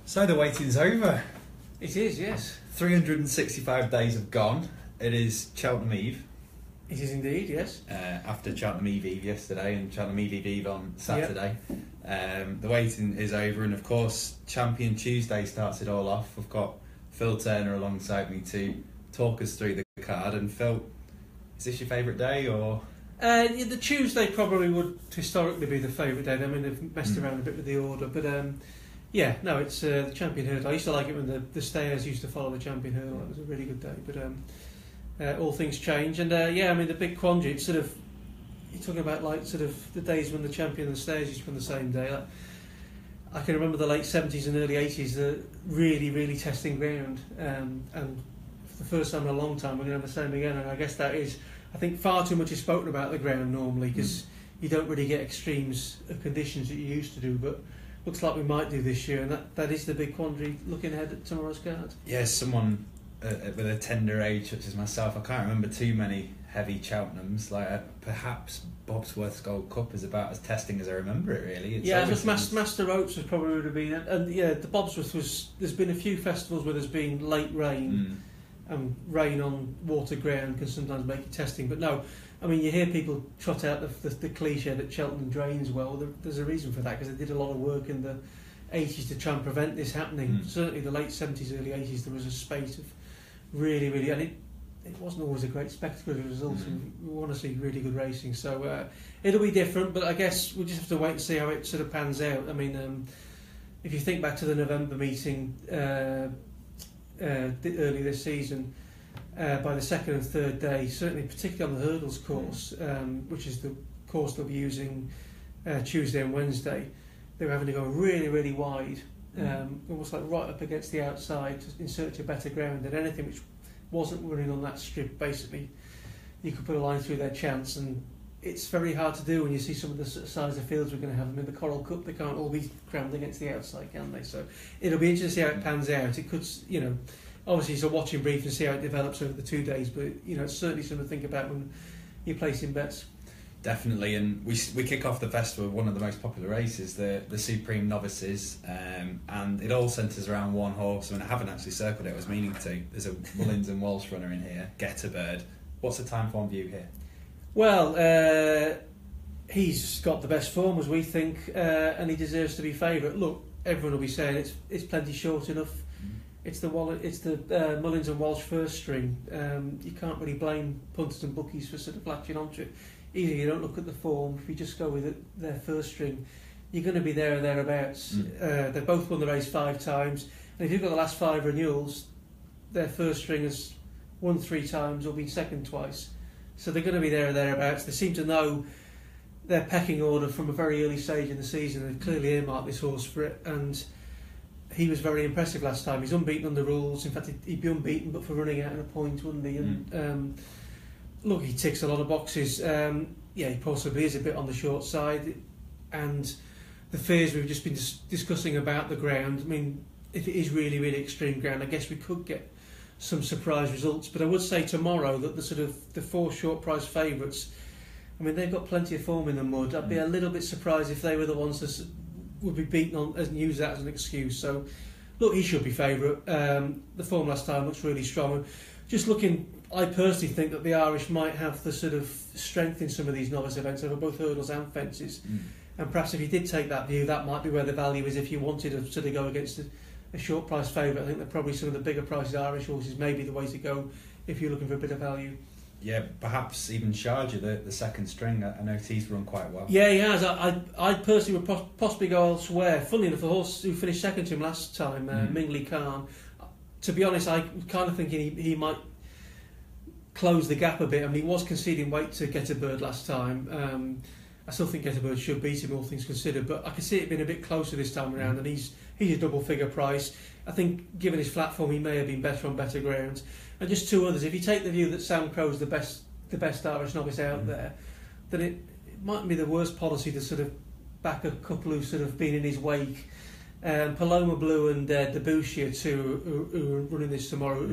So the waiting's over. It is, yes. 365 days have gone. It is Cheltenham Eve. It is indeed, yes. After Cheltenham Eve yesterday and Cheltenham Eve on Saturday. Yep. The waiting is over, and of course Champion Tuesday starts it all off. We've got Phil Turner alongside me to talk us through the card. And Phil, is this your favourite day or...? The Tuesday probably would historically be the favourite day. I mean, they've messed around a bit with the order, but it's the Champion Hurdle. I used to like it when the stayers used to follow the Champion Hurdle. It was a really good day, but all things change. And the big quandary, it's sort of, you're talking about like sort of the days when the Champion and the stayers used to be on the same day. Like, I can remember the late 70s and early 80s, the really, really testing ground, and for the first time in a long time we're going to have the same again. And I guess that is, I think far too much is spoken about the ground normally, because you don't really get extremes of conditions that you used to do, but looks like we might do this year, and that is the big quandary looking ahead at tomorrow's card. Yes, someone with a tender age such as myself, I can't remember too many heavy Cheltenhams. Perhaps Bobsworth's Gold Cup is about as testing as I remember it, really. Master Oaks was probably would have been, and the Bobsworth was. There's been a few festivals where there's been late rain, and rain on water ground can sometimes make it testing. But no, I mean, you hear people trot out the cliche that Cheltenham drains well. There's a reason for that, because they did a lot of work in the 80s to try and prevent this happening. Certainly the late 70s, early 80s, there was a space of really, really, and it wasn't always a great spectacle as a result, and we want to see really good racing. So it'll be different, but I guess we'll just have to wait and see how it sort of pans out. I mean, if you think back to the November meeting early this season, by the second and third day, certainly particularly on the hurdles course, which is the course they'll be using Tuesday and Wednesday, they were having to go really, really wide, almost like right up against the outside in search of better ground, and anything which wasn't running on that strip, basically you could put a line through their chance, and it's very hard to do when you see some of the size of fields we're going to have them in the Coral Cup. They can't all be crammed against the outside, can they? So it'll be interesting to see how it pans out. It could, obviously it's a watching brief and see how it develops over the 2 days, but it's certainly something to think about when you're placing bets. Definitely, and we kick off the festival with one of the most popular races, the Supreme Novices, and it all centres around one horse. I mean, I haven't actually circled it, I was meaning to. There's a Mullins and Walsh runner in here, Get a Bird. What's the Timeform view here? Well, he's got the best form, as we think, and he deserves to be favourite. Look, everyone will be saying it's plenty short enough. It's the Mullins and Walsh first string. You can't really blame punters and bookies for sort of latching onto it. Either you don't look at the form, if you just go with their first string, you're going to be there or thereabouts. They've both won the race 5 times, and if you've got the last 5 renewals, their first string has won 3 times or been second twice. So they're going to be there or thereabouts. They seem to know their pecking order from a very early stage in the season. They've clearly earmarked this horse for it, and he was very impressive last time. He's unbeaten under rules. In fact, he'd be unbeaten but for running out in a point, wouldn't he? And look, he ticks a lot of boxes. He possibly is a bit on the short side, and the fears we've just been discussing about the ground. I mean, if it is really, really extreme ground, I guess we could get some surprise results. But I would say tomorrow that the 4 short price favourites, I mean, they've got plenty of form in the mud. I'd be a little bit surprised if they were the ones that would be beaten on and use that as an excuse. So, look, he should be favourite. The form last time looks really strong. Just looking, I personally think that the Irish might have the sort of strength in some of these novice events over both hurdles and fences. And perhaps if you did take that view, that might be where the value is if you wanted to sort of go against a short price favourite. I think that probably some of the bigger prices Irish horses may be the way to go if you're looking for a bit of value. Yeah, perhaps even Sharjah, the second string. I know he's run quite well. Yeah, he has. I personally would possibly go elsewhere. Funnily enough, the horse who finished second to him last time, Mingley Khan, to be honest, I'm kind of thinking he might close the gap a bit. I mean, he was conceding weight to Get a Bird last time. I still think Get a Bird should beat him, all things considered, but I can see it being a bit closer this time around, and he's a double figure price. I think given his flat form, he may have been better on better grounds. And just 2 others, if you take the view that Sam Crow's the best Irish novice out there, then it might be the worst policy to sort of back a couple who've sort of been in his wake. Paloma Blue and Debussy are 2 who are running this tomorrow,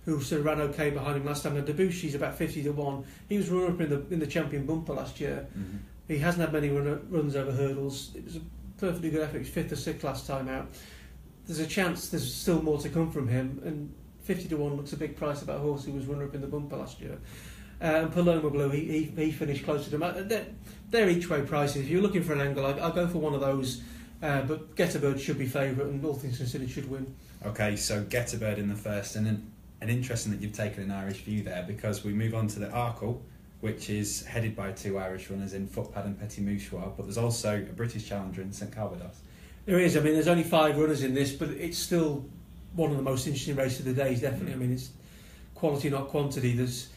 who sort of ran okay behind him last time. Now Debussy's about 50 to 1. He was runner up in the champion bumper last year. He hasn't had many runs over hurdles. It was a perfectly good effort. He was 5th or 6th last time out. there's a chance there's still more to come from him, and 50 to 1 looks a big price about a horse who was runner-up in the bumper last year. And Paloma Blue, he finished closer to him. They're each-way prices. If you're looking for an angle, I'll go for one of those, but Get a Bird should be favourite, and all things considered should win. Okay, so Get a Bird in the first, and an interesting that you've taken an Irish view there, because we move on to the Arkle, which is headed by 2 Irish runners in Footpad and Petit Mouchoir, but there's also a British challenger in St Calvados. There is. I mean, there's only 5 runners in this, but it's still one of the most interesting races of the day, definitely. I mean, it's quality, not quantity. There's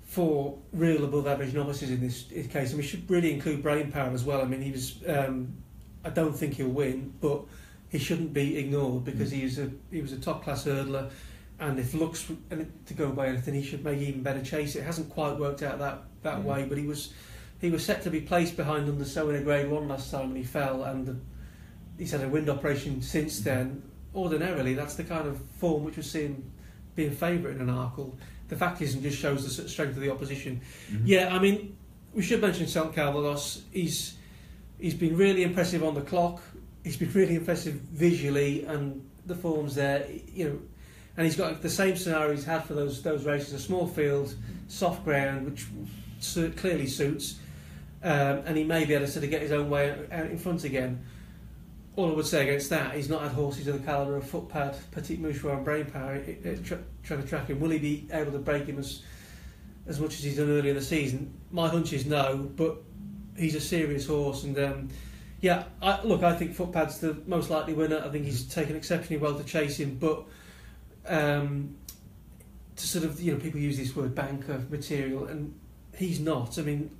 4 real above average novices in this case, and we should really include Brain Power as well. I mean, he was. I don't think he'll win, but he shouldn't be ignored, because he was a top class hurdler, and if looks to go by anything, he should make even better chase. It hasn't quite worked out that way, but he was set to be placed behind Undersow in a Grade 1 last time, and he fell, and he's had a wind operation since then. Ordinarily, that's the kind of form which we're seeing being favourite in an Arkle. The fact isn't just shows the strength of the opposition. Yeah, I mean, we should mention St Calvados. He's been really impressive on the clock. He's been really impressive visually, and the form's there. You know, and he's got the same scenario he's had for those races: a small field, soft ground, which clearly suits, and he may be able to sort of get his own way out in front again. All I would say against that, he's not had horses of the calibre of Footpad, Petit Mouchoir and Brain Power trying to track him. Will he be able to break him as much as he's done earlier in the season? My hunch is no, but he's a serious horse, and I think Footpad's the most likely winner. I think he's taken exceptionally well to chase him, but to sort of, you know, people use this word banker material, and he's not. I mean,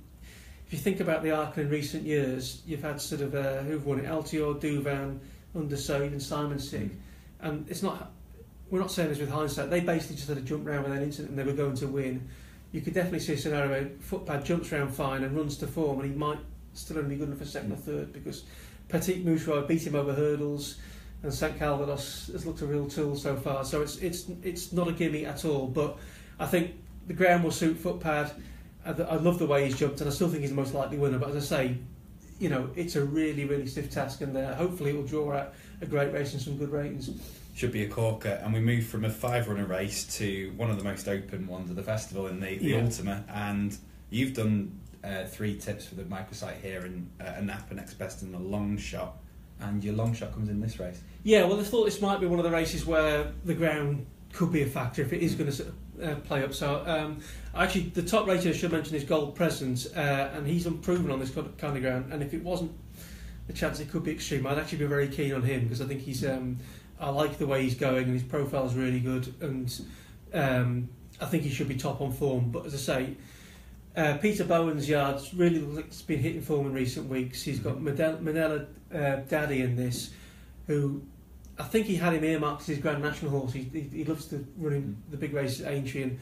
if you think about the Arkle in recent years, you've had sort of who've won it: Altior, Douvan, Undersow, even Simon Sig, and it's not. We're not saying this with hindsight. They basically just had a jump round with an incident, and they were going to win. You could definitely see a scenario where Footpad jumps round fine and runs to form, and he might still only be good enough for second or third, because Petit Mouchoir beat him over hurdles, and St Calvados has looked a real tool so far. So it's not a gimme at all. But I think the ground will suit Footpad. I love the way he's jumped, and I still think he's the most likely winner. But as I say, you know, it's a really, really stiff task, and hopefully it will draw out a great race and some good ratings. Should be a corker, and we move from a 5-runner race to one of the most open ones of the festival in the Ultima. And you've done 3 tips for the microsite here, and a nap, an next best, and a long shot. And your long shot comes in this race. Yeah, well, I thought this might be one of the races where the ground could be a factor if it is going to play up. So actually, the top rater I should mention is Gold Presence, and he's unproven on this kind of ground. And if it wasn't the chance it could be extreme, I'd actually be very keen on him, because I think he's. I like the way he's going, and his profile is really good, and I think he should be top on form. But as I say, Peter Bowen's yards really looks like it's been hitting form in recent weeks. He's got Manila Daddy in this, who I think he had him earmarked as his Grand National horse. He loves to run the big races at Aintree, and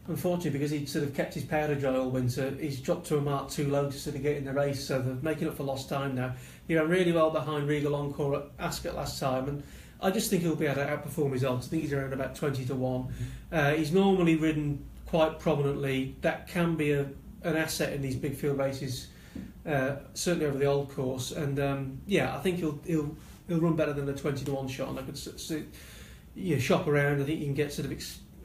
unfortunately, because he'd sort of kept his powder dry all winter, he's dropped to a mark too low to sort of get in the race, so they're making up for lost time now. He ran really well behind Regal Encore at Ascot last time, and I just think he'll be able to outperform his odds. I think he's around about 20 to 1. He's normally ridden quite prominently. That can be an asset in these big field races, certainly over the old course. And I think he'll run better than a 20 to 1 shot. And I could shop around. I think you can get sort of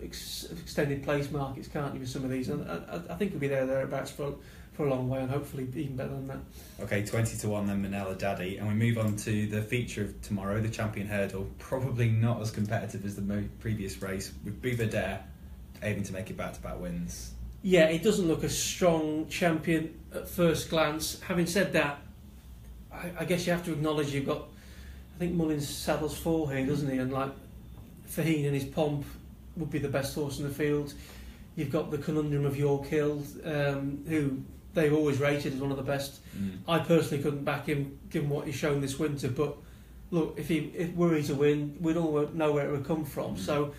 extended place markets, can't you, with some of these? And I think he'll be thereabouts for a long way, and hopefully even better than that. Okay, 20 to 1 then, Manila Daddy, and we move on to the feature of tomorrow, the Champion Hurdle. Probably not as competitive as the previous race, with Buvardere aiming to make it back-to-back wins. Yeah, it doesn't look a strong champion at first glance. Having said that, I guess you have to acknowledge you've got, I think Mullins saddles 4 here, doesn't he? And like Faheen and his Pomp would be the best horse in the field. You've got the conundrum of York Hill, who they've always rated as one of the best. I personally couldn't back him given what he's shown this winter, but look, if were he to win, we'd all know where it would come from. So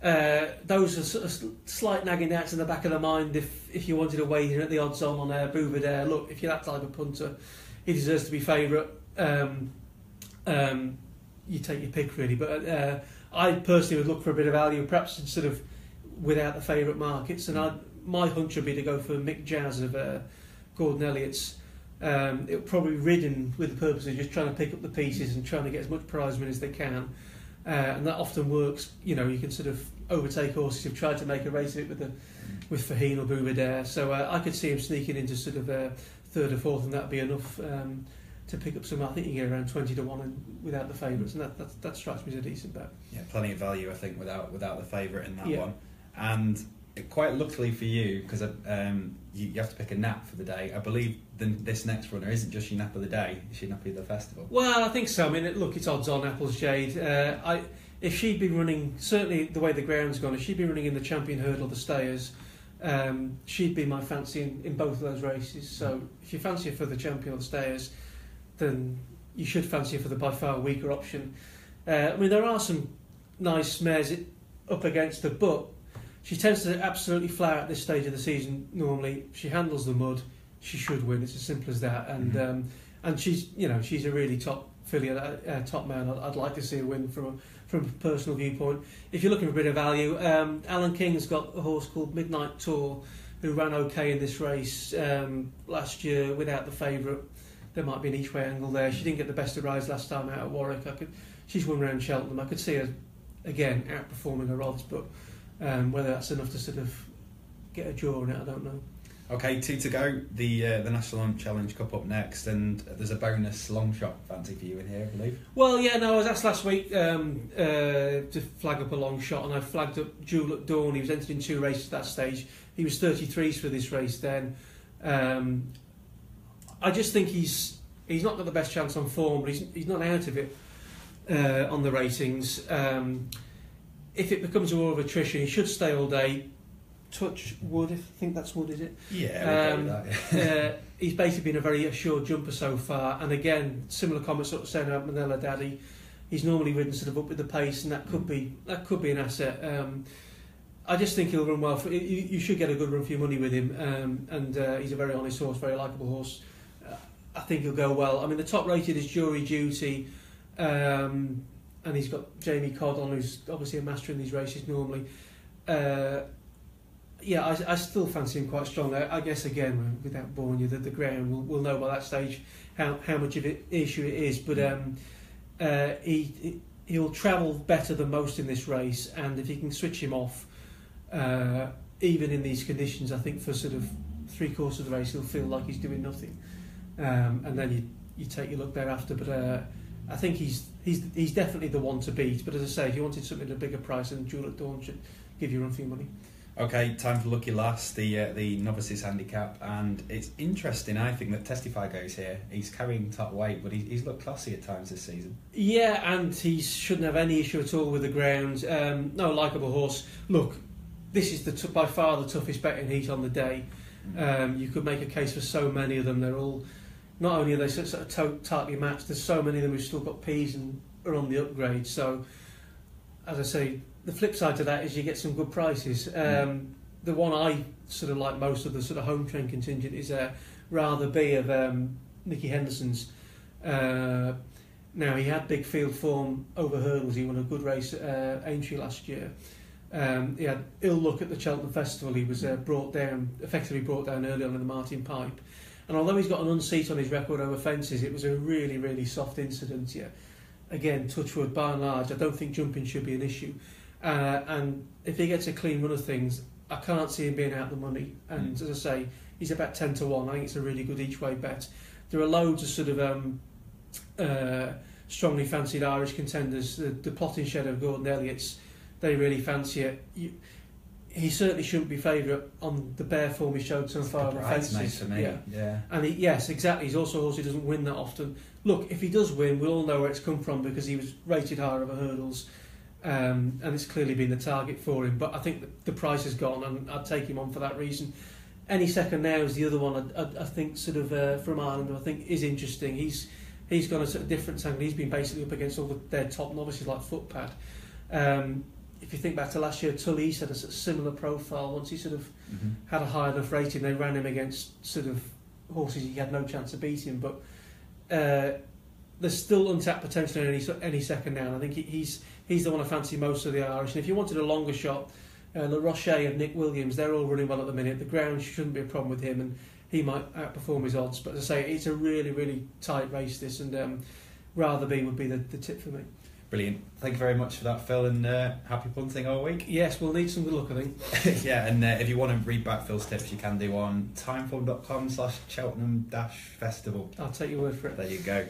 those are sort of slight nagging doubts in the back of the mind if you wanted to weigh in at the odds on Buvardere. Look, if you're that type of punter, he deserves to be favourite. You take your pick really, but I personally would look for a bit of value, perhaps instead of without the favourite markets, and my hunch would be to go for Mick Jazz of Gordon Elliott's. It'll probably be ridden with the purpose of just trying to pick up the pieces and trying to get as much prize money as they can. and that often works. You know, you can sort of overtake horses who've tried to make a race of it with Fahine or Bouvedere. So I could see him sneaking into sort of third or fourth, and that'd be enough to pick up some. I think you get around 20 to 1 without the favourites, and that strikes me as a decent bet. Yeah, plenty of value, I think, without the favourite in that one. And quite luckily for you, because you have to pick a nap for the day. I believe this next runner isn't just your nap of the day; it's your nap of the festival. Well, I think so. I mean, look, it's odds on Apples Jade. If she'd been running, certainly the way the ground's gone, if she'd been running in the Champion Hurdle, the Stayers, she'd be my fancy in both of those races. So if you fancy her for the Champion or the Stayers, then you should fancy her for the by far weaker option. I mean, there are some nice mares up against her, but she tends to absolutely flower at this stage of the season. Normally, she handles the mud. She should win. It's as simple as that. And she's a really top filly, top man. I'd like to see her win from a personal viewpoint. If you're looking for a bit of value, Alan King's got a horse called Midnight Tour, who ran okay in this race last year without the favourite. There might be an each way angle there. She didn't get the best of rides last time out at Warwick. She's won round Cheltenham. I could see her again outperforming her odds, but whether that's enough to sort of get a draw in it, I don't know. Okay, 2 to go. The National Challenge Cup up next, and there's a bonus long shot fancy for you in here, I believe. Well, yeah, no, I was asked last week to flag up a long shot, and I flagged up Jewel at Dawn. He was entered in 2 races at that stage. He was 33s for this race then. I just think he's not got the best chance on form, but he's not out of it on the ratings. If it becomes a war of attrition, he should stay all day. Touch wood, I think that's wood, is it? Yeah, we'll go with that. He's basically been a very assured jumper so far, and again, similar comments sort of saying about Manila Daddy. He's normally ridden sort of up with the pace, and that could be an asset. I just think he'll run well. You should get a good run for your money with him, and he's a very honest horse, very likeable horse. I think he'll go well. I mean, the top rated is Jury Duty, and he's got Jamie Codd on, who's obviously a master in these races normally. I still fancy him quite strong. I guess again, without boring you, the ground we'll know by that stage how much of an issue it is. But he'll travel better than most in this race, and if you can switch him off, even in these conditions, I think for sort of 3/4 of the race, he'll feel like he's doing nothing, and then you take your look thereafter. But I think he's definitely the one to beat. But as I say, if you wanted something at a bigger price, then Jewel at Dawn should give you a run for your money. Okay, time for Lucky Last, the Novices handicap, and it's interesting, I think, that Testify goes here. He's carrying top weight, but he's looked classy at times this season. Yeah, and he shouldn't have any issue at all with the ground. No, likeable horse. Look, this is by far the toughest betting heat on the day. You could make a case for so many of them. They're all, not only are they sort of tightly matched, there's so many of them who've still got P's and are on the upgrade. So, as I say, the flip side to that is you get some good prices. The one I sort of like most of the sort of home train contingent is Rather Be of Nicky Henderson's. Now, he had big field form over hurdles. He won a good race at Aintree last year. He had ill luck at the Cheltenham Festival. He was effectively brought down early on in the Martin Pipe. And although he's got an unseat on his record over fences, it was a really, really soft incident. Yeah. Again, touch wood, by and large, I don't think jumping should be an issue. And if he gets a clean run of things, I can't see him being out the money. And as I say, he's about 10 to 1. I think it's a really good each way bet. There are loads of sort of strongly fancied Irish contenders. The Plotting Shed of Gordon Elliott's, they really fancy it. He certainly shouldn't be favourite on the bare form he showed so far on the fences. For me. Yeah. And yes, exactly. He's also a horse who doesn't win that often. Look, if he does win, we'll all know where it's come from because he was rated higher over hurdles. And it's clearly been the target for him, but I think the price has gone, and I'd take him on for that reason. Any Second Now is the other one I think sort of from Ireland, I think is interesting. He's gone a sort of different angle. He's been basically up against all their top novices like Footpad. If you think back to last year, Tully's had a sort of similar profile. Once he sort of had a high enough rating, they ran him against sort of horses he had no chance of beating. But there's still untapped potential in any Second Now. And I think he's the one I fancy most of the Irish. And if you wanted a longer shot, Le Rocher and Nick Williams, they're all running well at the minute. The ground shouldn't be a problem with him, and he might outperform his odds. But as I say, it's a really, really tight race, this, and Rather Be would be the tip for me. Brilliant. Thank you very much for that, Phil, and happy punting all week. Yes, we'll need some good luck, I think. Yeah, and if you want to read back Phil's tips, you can do on timeform.com/Cheltenham-Festival. I'll take your word for it. There you go.